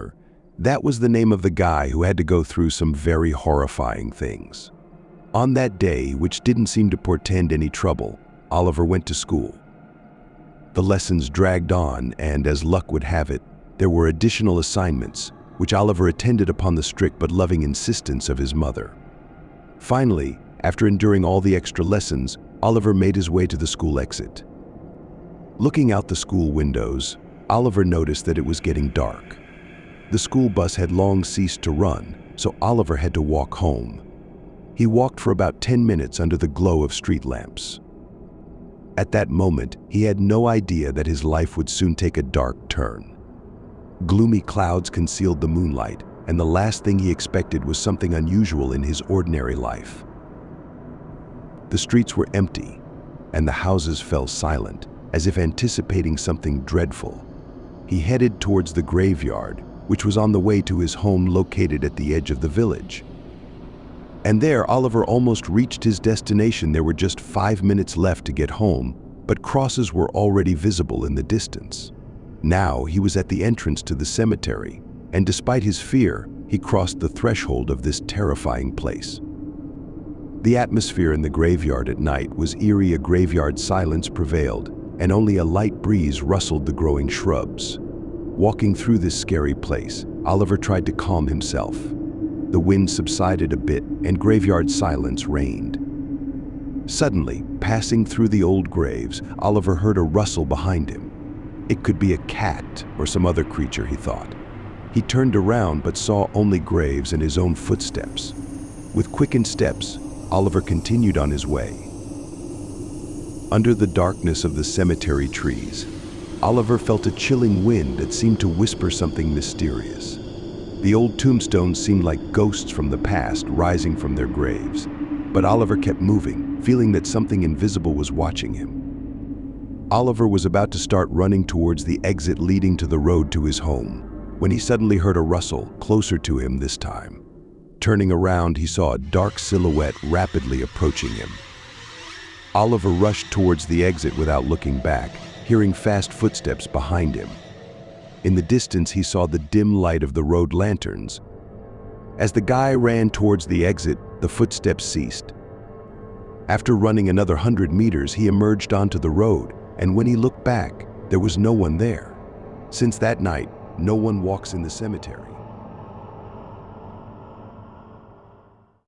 Oliver. That was the name of the guy who had to go through some very horrifying things. On that day, which didn't seem to portend any trouble, Oliver went to school. The lessons dragged on, and as luck would have it, there were additional assignments, which Oliver attended upon the strict but loving insistence of his mother. Finally, after enduring all the extra lessons, Oliver made his way to the school exit. Looking out the school windows, Oliver noticed that it was getting dark. The school bus had long ceased to run, so Oliver had to walk home. He walked for about 10 minutes under the glow of street lamps. At that moment, he had no idea that his life would soon take a dark turn. Gloomy clouds concealed the moonlight, and the last thing he expected was something unusual in his ordinary life. The streets were empty, and the houses fell silent, as if anticipating something dreadful. He headed towards the graveyard, which was on the way to his home located at the edge of the village. And there, Oliver almost reached his destination. There were just 5 minutes left to get home, but crosses were already visible in the distance. Now he was at the entrance to the cemetery, and despite his fear, he crossed the threshold of this terrifying place. The atmosphere in the graveyard at night was eerie. A graveyard silence prevailed, and only a light breeze rustled the growing shrubs. Walking through this scary place, Oliver tried to calm himself. The wind subsided a bit, and graveyard silence reigned. Suddenly, passing through the old graves, Oliver heard a rustle behind him. It could be a cat or some other creature, he thought. He turned around but saw only graves and his own footsteps. With quickened steps, Oliver continued on his way. Under the darkness of the cemetery trees, Oliver felt a chilling wind that seemed to whisper something mysterious. The old tombstones seemed like ghosts from the past rising from their graves, but Oliver kept moving, feeling that something invisible was watching him. Oliver was about to start running towards the exit leading to the road to his home, when he suddenly heard a rustle closer to him this time. Turning around, he saw a dark silhouette rapidly approaching him. Oliver rushed towards the exit without looking back, hearing fast footsteps behind him. In the distance, he saw the dim light of the road lanterns. As the guy ran towards the exit, the footsteps ceased. After running another 100 meters, he emerged onto the road, and when he looked back, there was no one there. Since that night, no one walks in the cemetery.